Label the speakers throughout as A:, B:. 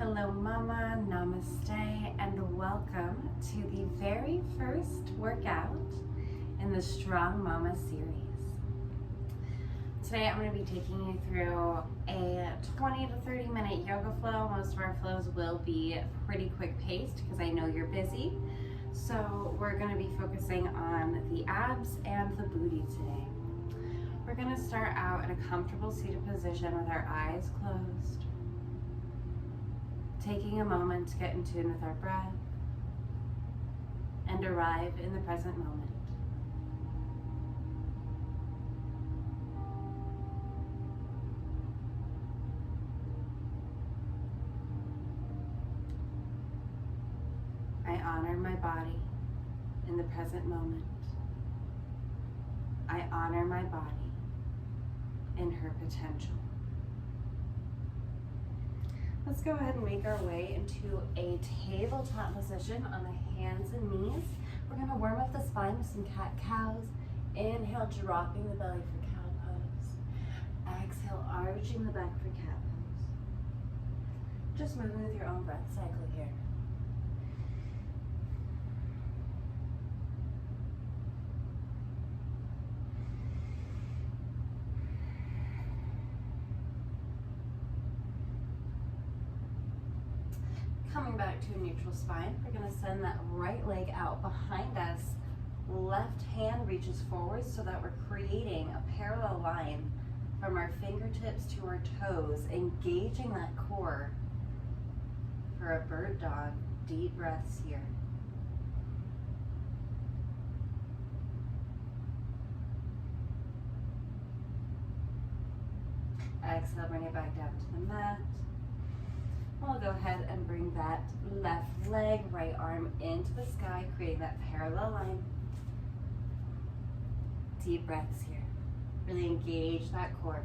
A: Hello Mama, Namaste, and welcome to the very first workout in the Strong Mama series. Today I'm going to be taking you through a 20 to 30 minute yoga flow. Most of our flows will be pretty quick paced because I know you're busy. So we're going to be focusing on the abs and the booty today. We're going to start out in a comfortable seated position with our eyes closed. Taking a moment to get in tune with our breath and arrive in the present moment. I honor my body in the present moment. I honor my body in her potential. Let's go ahead and make our way into a tabletop position on the hands and knees. We're going to warm up the spine with some cat-cows. Inhale, dropping the belly for cow pose. Exhale, arching the back for cat pose. Just moving with your own breath cycle here. Coming back to a neutral spine, we're going to send that right leg out behind us. Left hand reaches forward so that we're creating a parallel line from our fingertips to our toes, engaging that core for a bird dog. Deep breaths here. Exhale, bring it back down to the mat. We'll go ahead and bring that left leg, right arm into the sky, creating that parallel line. Deep breaths here. Really engage that core.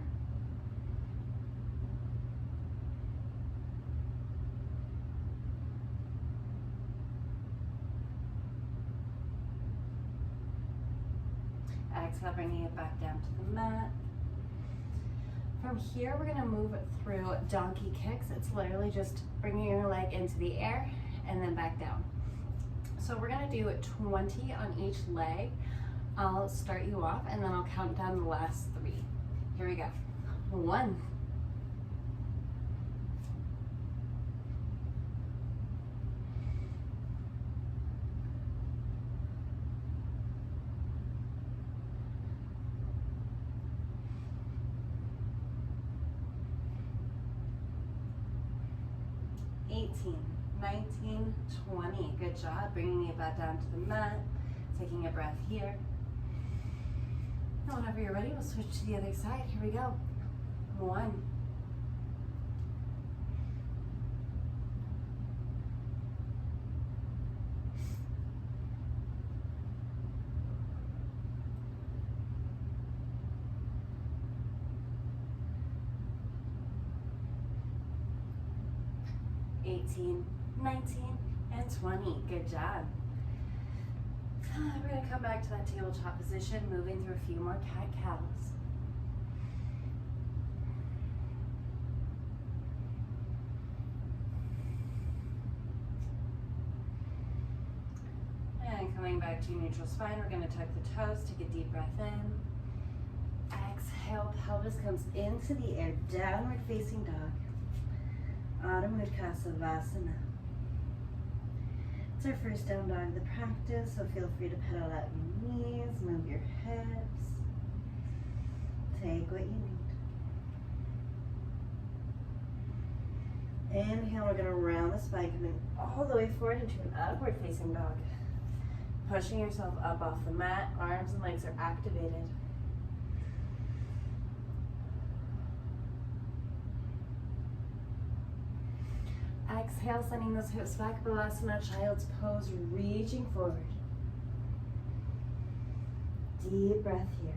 A: Exhale, bringing it back down to the mat. From here, we're going to move through donkey kicks. It's literally just bringing your leg into the air and then back down. So we're going to do 20 on each leg. I'll start you off and then I'll count down the last 3. Here we go. 1. 18, 19, 20. Good job. Bringing it back down to the mat. Taking a breath here. And whenever you're ready, we'll switch to the other side. Here we go. 1. 18, 19, and 20. Good job. We're going to come back to that tabletop position, moving through a few more cat-cows. And coming back to neutral spine, we're going to tuck the toes, take a deep breath in. Exhale, pelvis comes into the air, downward facing dog. Adho Mukha Savasana. It's our first down dog of the practice, so feel free to pedal out your knees, move your hips. Take what you need. Inhale, we're going to round the spine, coming all the way forward into an upward facing dog. Pushing yourself up off the mat, arms and legs are activated. Exhale, sending those hips back, Balasana, child's pose, reaching forward. Deep breath here.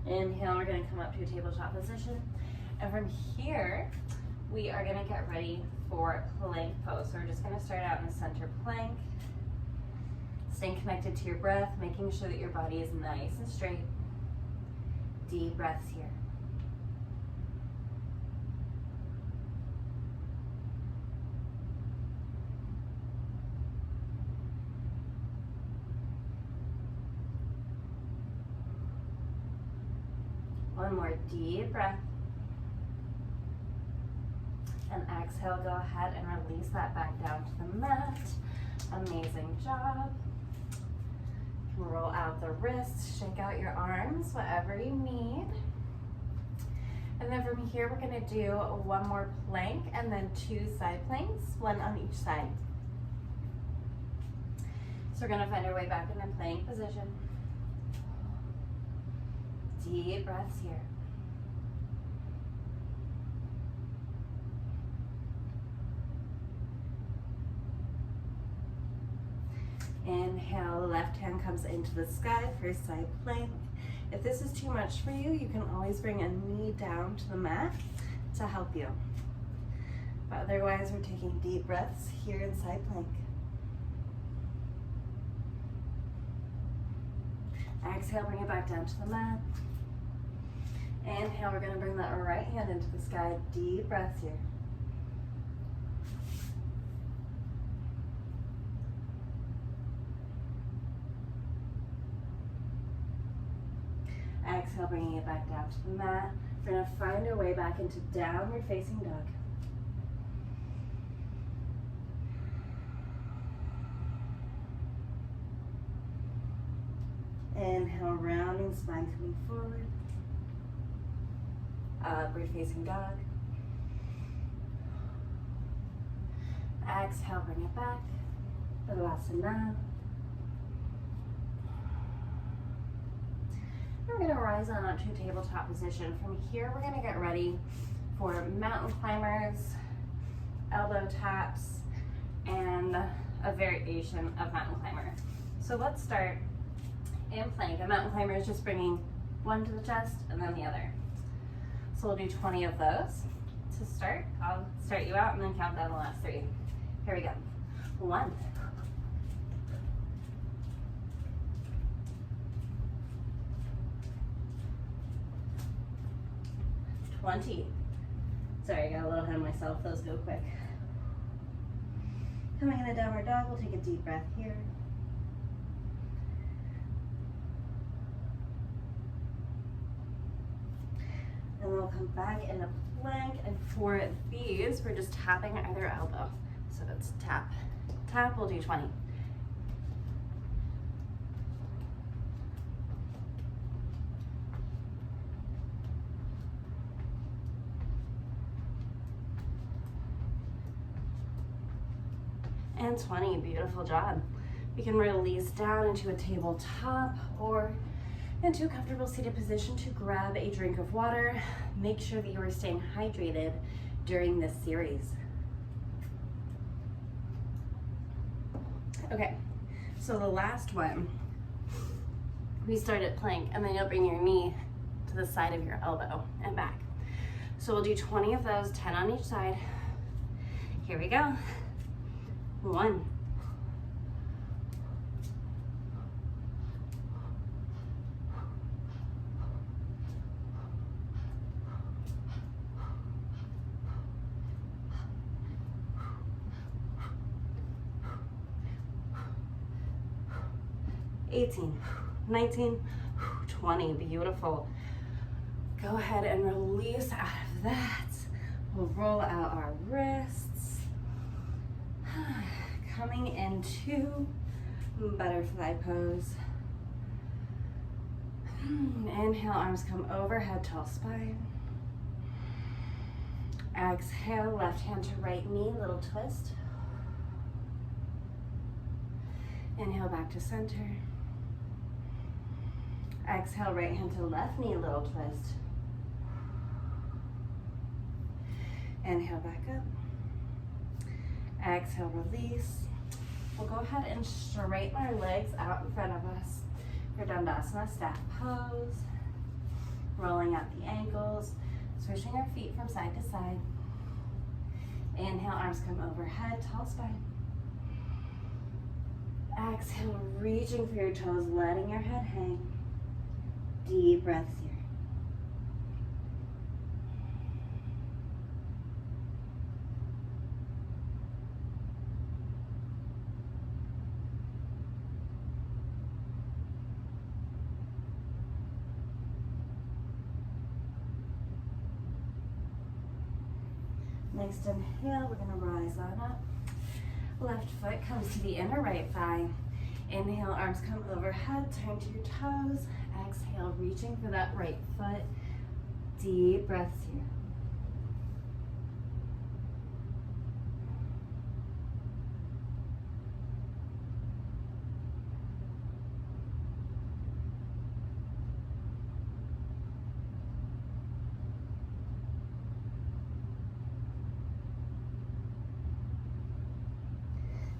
A: Inhale, we're going to come up to a tabletop position. And from here, we are going to get ready for plank pose. So we're just going to start out in the center plank. staying connected to your breath, making sure that your body is nice and straight. Deep breaths here. One more deep breath. And exhale, go ahead and release that back down to the mat. Amazing job. You can roll out the wrists, shake out your arms, whatever you need. And then from here, we're gonna do one more plank and then 2 side planks, one on each side. So we're gonna find our way back into plank position. Deep breaths here. Inhale, left hand comes into the sky for side plank. If this is too much for you, you can always bring a knee down to the mat to help you. But otherwise, we're taking deep breaths here in side plank. Exhale, bring it back down to the mat. Inhale, we're gonna bring that right hand into the sky. Deep breaths here. Exhale, bringing it back down to the mat. We're gonna find our way back into downward facing dog. Inhale, rounding spine coming forward. Upward facing dog. Exhale, bring it back. Tadasana. We're gonna rise on onto tabletop position. From here, we're gonna get ready for mountain climbers, elbow taps, and a variation of mountain climber. So let's start in plank. A mountain climber is just bringing one to the chest and then the other. So we'll do 20 of those. To start, I'll start you out and then count down the last 3. Here we go. 1. 20. Sorry, I got a little ahead of myself. Those go quick. Coming in a downward dog, we'll take a deep breath here. And then we'll come back in a plank, and for these, we're just tapping either elbow. So it's tap, tap, we'll do 20. And 20, beautiful job. You can release down into a tabletop or into a comfortable seated position to grab a drink of water. Make sure that you are staying hydrated during this series. Okay, so the last one, we start at plank and then you'll bring your knee to the side of your elbow and back. So we'll do 20 of those, 10 on each side. Here we go. 1. 18, 19, 20, beautiful. Go ahead and release out of that. We'll roll out our wrists. Coming into butterfly pose. Inhale, arms come overhead, tall spine. Exhale, left hand to right knee, little twist. Inhale, back to center. Exhale, right hand to left knee, little twist. Inhale, back up. Exhale, release. We'll go ahead and straighten our legs out in front of us for Dandasana, staff pose. Rolling out the ankles, swishing our feet from side to side. Inhale, arms come overhead, tall spine. Exhale, reaching for your toes, letting your head hang. Deep breaths here. Next inhale, we're gonna rise on up. Left foot comes to the inner right thigh. Inhale, arms come overhead, turn to your toes. Exhale, reaching for that right foot. Deep breaths here.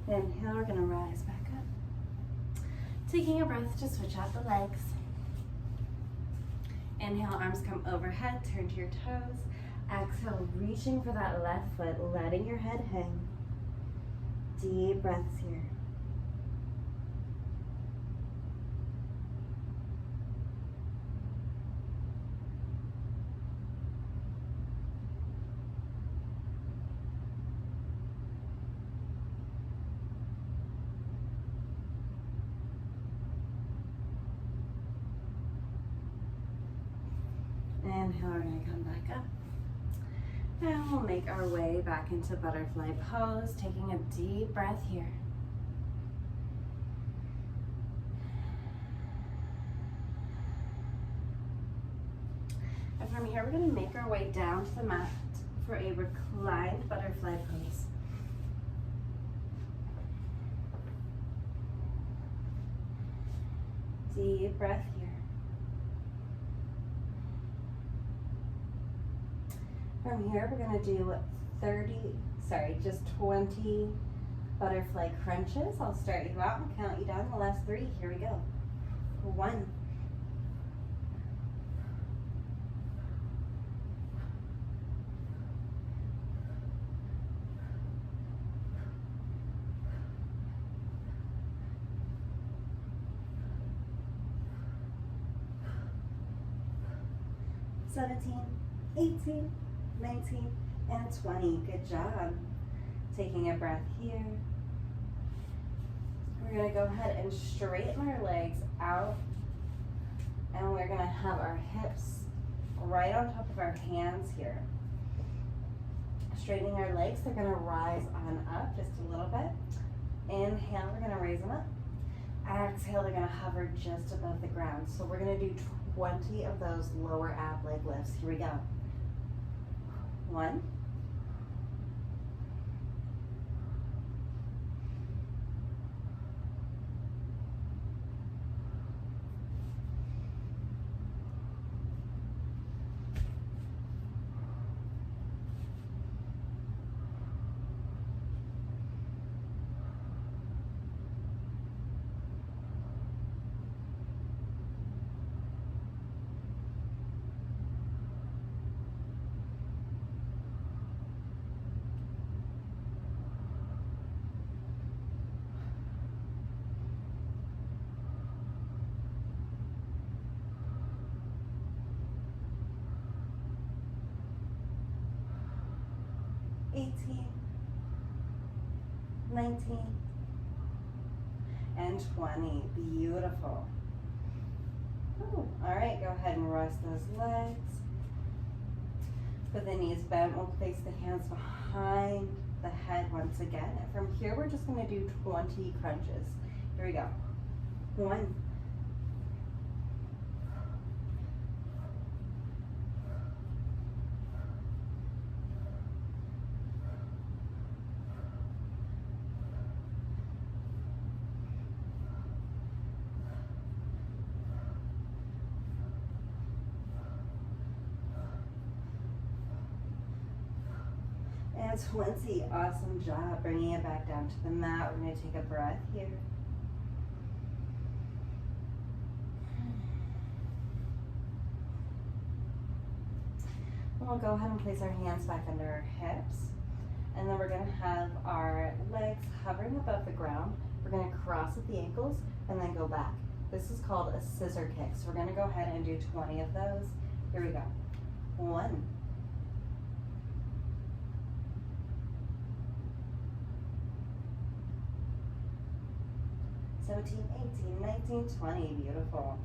A: Inhale, we're gonna rise back up. Taking a breath to switch out the legs. Inhale, arms come overhead, turn to your toes. Exhale, reaching for that left foot, letting your head hang. Deep breaths here. Inhale, we're going to come back up. Now we'll make our way back into butterfly pose, taking a deep breath here. And from here, we're going to make our way down to the mat for a reclined butterfly pose. Deep breath here. From here, we're gonna do 20 butterfly crunches. I'll start you out and count you down the last 3. Here we go. 1. 17, 18, 19, and 20. Good job. Taking a breath here. We're going to go ahead and straighten our legs out. And we're going to have our hips right on top of our hands here. Straightening our legs, they're going to rise on up just a little bit. Inhale, we're going to raise them up. Exhale, they're going to hover just above the ground. So we're going to do 20 of those lower ab leg lifts. Here we go. 1. 18, 19, and 20. Beautiful. Ooh. All right, go ahead and rest those legs. With the knees bent, we'll place the hands behind the head once again. And from here, we're just going to do 20 crunches. Here we go. 1. 20. Awesome job. Bringing it back down to the mat. We're going to take a breath here. And we'll go ahead and place our hands back under our hips. And then we're going to have our legs hovering above the ground. We're gonna cross at the ankles and then go back. This is called a scissor kick. So we're gonna go ahead and do 20 of those. Here we go. 1, 17, 18, 19, 20. Beautiful.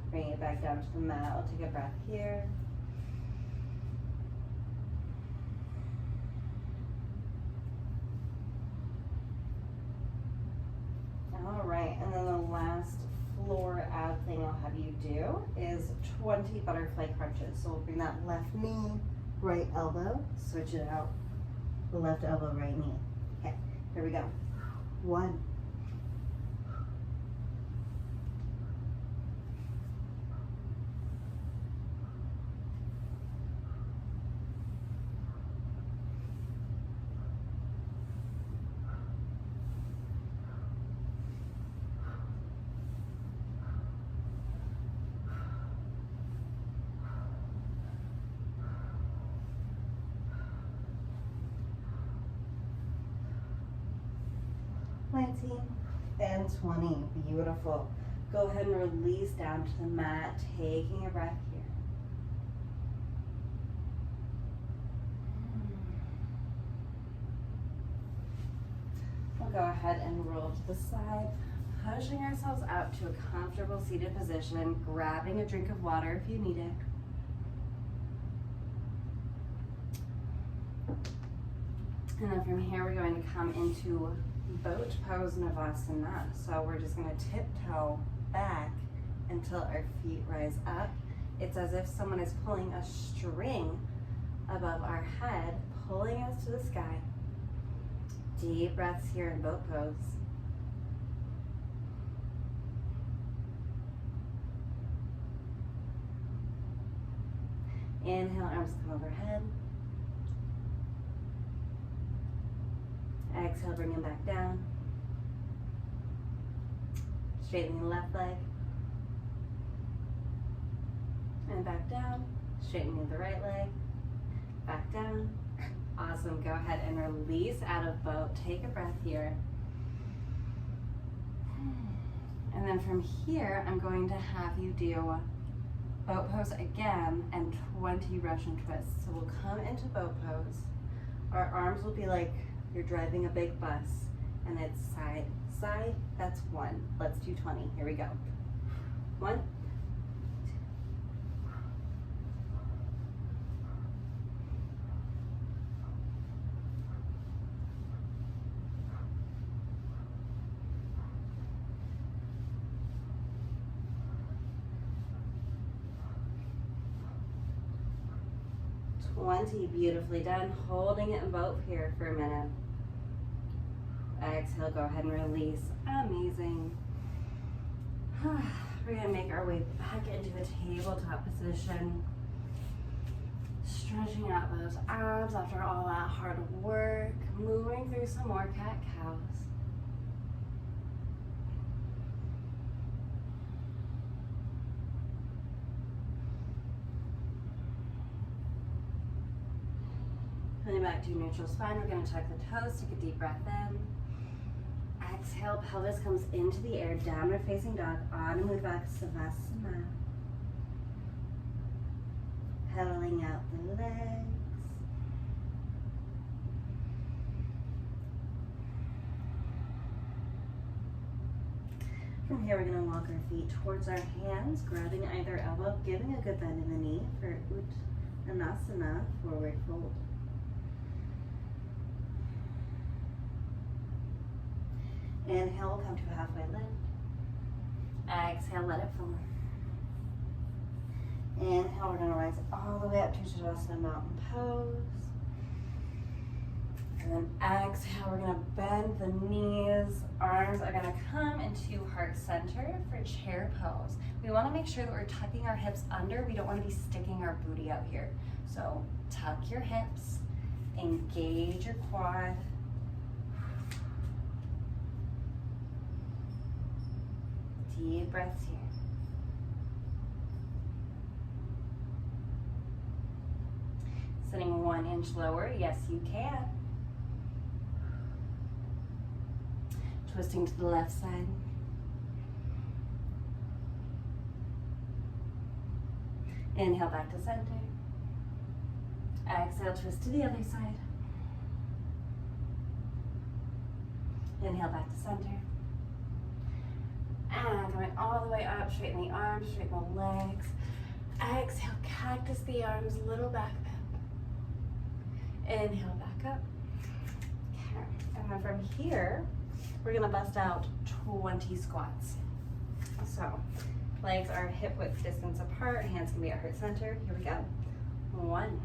A: Bring it back down to the mat. I'll take a breath here. All right, and then the last floor ab thing I'll have you do is 20 butterfly crunches. So we'll bring that left knee, right elbow, switch it out. The left elbow, right knee. Okay, here we go. 1, 19, and 20. Beautiful. Go ahead and release down to the mat, taking a breath here. We'll go ahead and roll to the side, pushing ourselves up to a comfortable seated position, grabbing a drink of water if you need it. And then from here, we're going to come into boat pose Navasana. So we're just going to tiptoe back until our feet rise up. It's as if someone is pulling a string above our head, pulling us to the sky. Deep breaths here in boat pose. Inhale, arms come overhead. Exhale, bring them back down. Straighten the left leg. And back down. Straightening the right leg. Back down. Awesome. Go ahead and release out of boat. Take a breath here. And then from here, I'm going to have you do boat pose again and 20 Russian twists. So we'll come into boat pose. Our arms will be like you're driving a big bus, and it's side, side. That's 1. Let's do 20. Here we go. 1, 20. Beautifully done. Holding it in boat here for a minute. Exhale, go ahead and release. Amazing. We're gonna make our way back into a tabletop position. Stretching out those abs after all that hard work. Moving through some more cat-cows. Coming back to neutral spine, we're gonna tuck the toes, take a deep breath in. Exhale, pelvis comes into the air, downward facing dog, Adho Mudra Savasana. Pedaling out the legs. From here, we're gonna walk our feet towards our hands, grabbing either elbow, giving a good bend in the knee for Uttanasana, forward fold. Inhale, we'll come to a halfway lift. Exhale, let it forward. Inhale, we're gonna rise all the way up to Tadasana Mountain Pose. And then exhale, we're gonna bend the knees. Arms are gonna come into heart center for chair pose. We wanna make sure that we're tucking our hips under. We don't wanna be sticking our booty out here. So tuck your hips, engage your quad. Deep breaths here. Sitting 1 inch lower, yes you can. Twisting to the left side. Inhale back to center. Exhale, twist to the other side. Inhale back to center. And going all the way up, straighten the arms, straighten the legs. Exhale, cactus the arms, little back bend. Inhale back up. Okay. And then from here, we're gonna bust out 20 squats. So, legs are hip width distance apart, hands can be at heart center. Here we go. 1.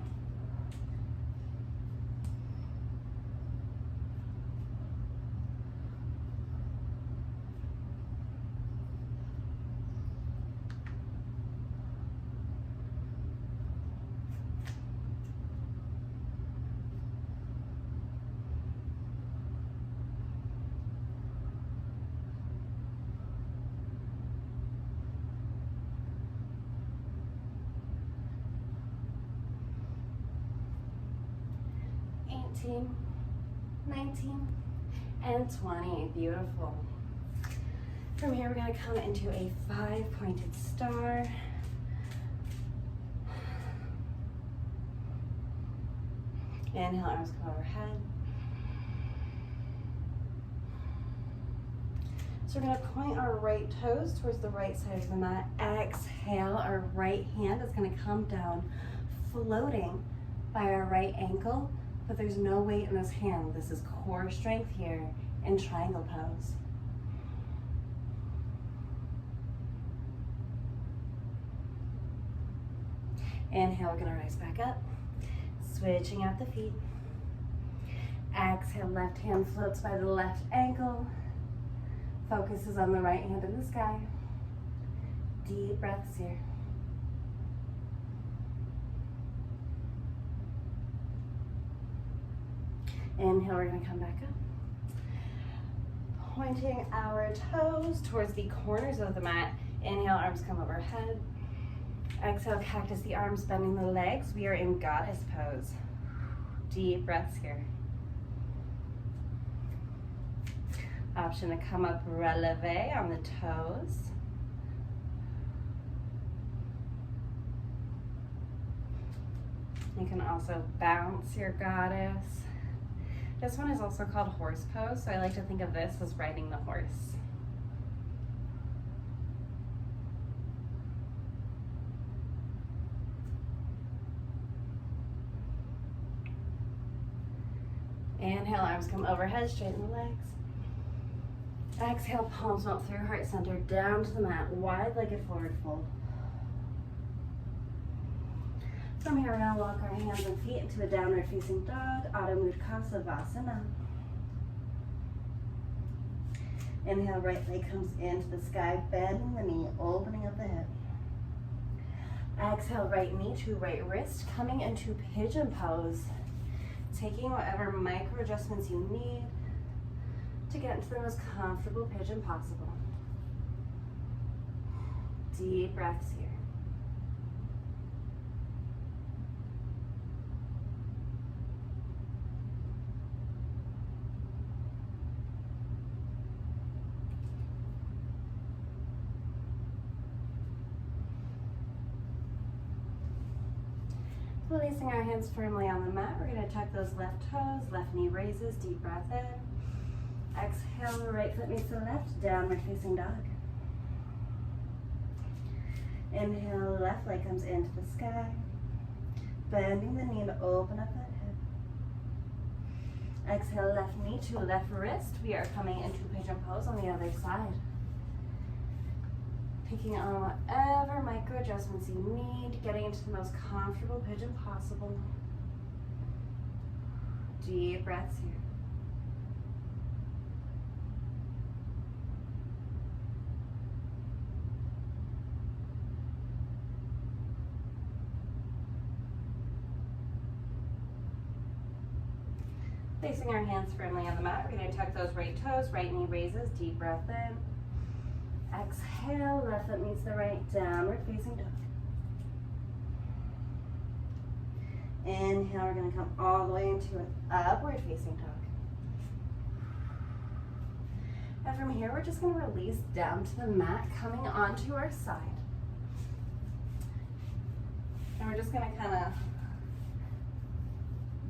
A: 18, 19, and 20. Beautiful. From here, we're going to come into a 5-pointed star. Inhale, arms come overhead. So we're going to point our right toes towards the right side of the mat. Exhale, our right hand is going to come down, floating by our right ankle, but there's no weight in this hand. This is core strength here in triangle pose. Inhale, we're going to rise back up, switching out the feet. Exhale, left hand floats by the left ankle. Focus is on the right hand in the sky. Deep breaths here. Inhale, we're going to come back up. Pointing our toes towards the corners of the mat. Inhale, arms come overhead. Exhale, cactus the arms, bending the legs. We are in goddess pose. Deep breaths here. Option to come up releve on the toes. You can also bounce your goddess. This one is also called horse pose, so I like to think of this as riding the horse. Inhale, arms come overhead, straighten the legs. Exhale, palms melt through heart center, down to the mat, wide-legged forward fold. From here, we're going to walk our hands and feet into a downward facing dog, Adho Mukha Savasana. Inhale, right leg comes into the sky, bending the knee, opening up the hip. Exhale, right knee to right wrist, coming into pigeon pose. Taking whatever micro adjustments you need to get into the most comfortable pigeon possible. Deep breaths here. Releasing our hands firmly on the mat, we're going to tuck those left toes, left knee raises, deep breath in. Exhale, the right foot meets the left, downward facing dog. Inhale, left leg comes into the sky, bending the knee to open up that hip. Exhale, left knee to left wrist. We are coming into pigeon pose on the other side. Picking on whatever micro adjustments you need, getting into the most comfortable pigeon possible. Deep breaths here. Placing our hands firmly on the mat, we're going to tuck those right toes, right knee raises, deep breath in. Exhale, left foot meets the right, downward facing dog. Inhale, we're going to come all the way into an upward facing dog. And from here, we're just gonna release down to the mat, coming onto our side. And we're just gonna kind of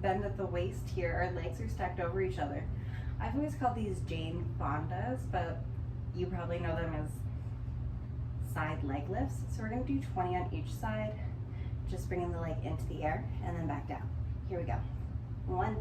A: bend at the waist here. Our legs are stacked over each other. I've always called these Jane Fondas, but you probably know them as side leg lifts. So we're gonna do 20 on each side, just bringing the leg into the air and then back down. Here we go. 1,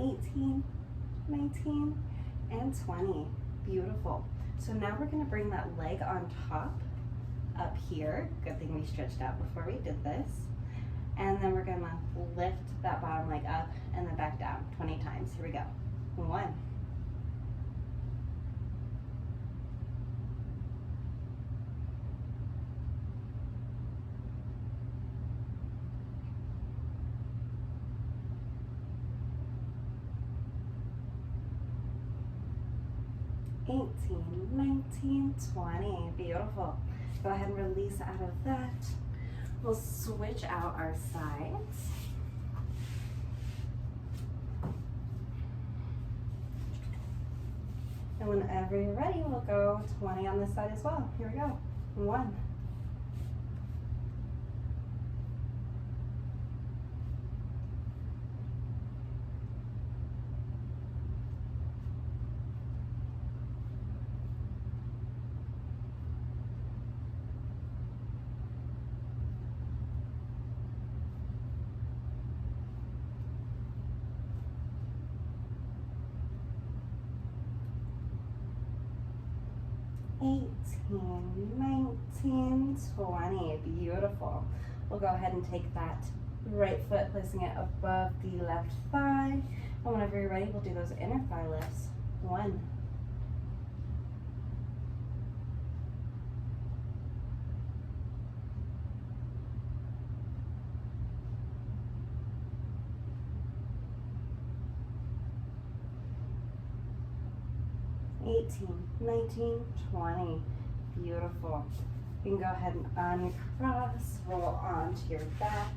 A: 18, 19, and 20. Beautiful. So now we're gonna bring that leg on top up here. Good thing we stretched out before we did this. And then we're gonna lift that bottom leg up and then back down 20 times. Here we go. 1, 18, 19, 20. Beautiful. Go ahead and release out of that. We'll switch out our sides. And whenever you're ready, we'll go 20 on this side as well. Here we go. 1, 18, 19, 20. Beautiful. We'll go ahead and take that right foot, placing it above the left thigh. And whenever you're ready, we'll do those inner thigh lifts. 1, 18, 19, 20. Beautiful. You can go ahead and uncross, roll onto your back.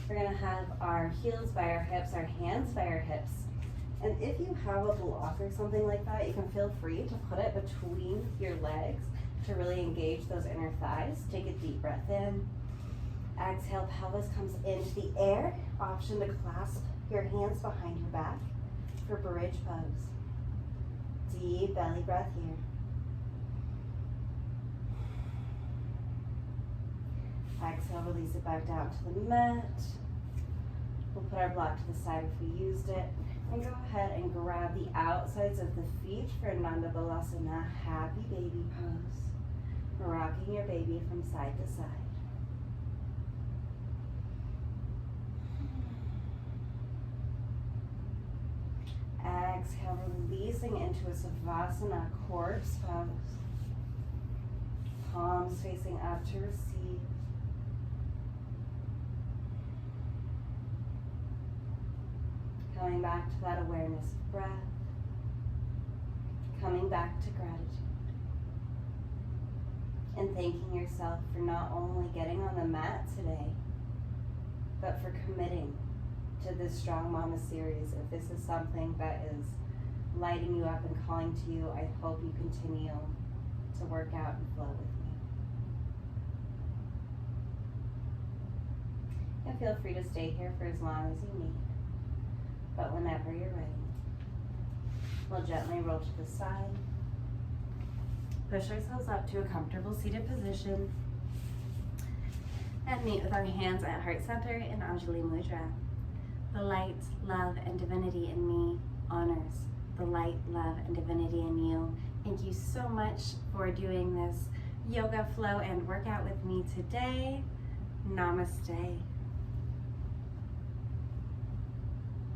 A: We're gonna have our heels by our hips, our hands by our hips. And if you have a block or something like that, you can feel free to put it between your legs to really engage those inner thighs. Take a deep breath in. Exhale, pelvis comes into the air. Option to clasp your hands behind your back for bridge pose. Deep belly breath here. Exhale, release it back down to the mat. We'll put our block to the side if we used it. And go ahead and grab the outsides of the feet for Nanda Balasana, happy baby pose. Rocking your baby from side to side. Exhale, releasing into a Savasana, corpse pose. Palms facing up to receive. Coming back to that awareness of breath. Coming back to gratitude. And thanking yourself for not only getting on the mat today, but for committing to this Strong Mama series. If this is something that is lighting you up and calling to you, I hope you continue to work out and flow with me. And feel free to stay here for as long as you need. But whenever you're ready, we'll gently roll to the side. Push ourselves up to a comfortable seated position. And meet with our hands at heart center in Anjali Mudra. The light, love, and divinity in me honors the light, love, and divinity in you. Thank you so much for doing this yoga flow and workout with me today. Namaste.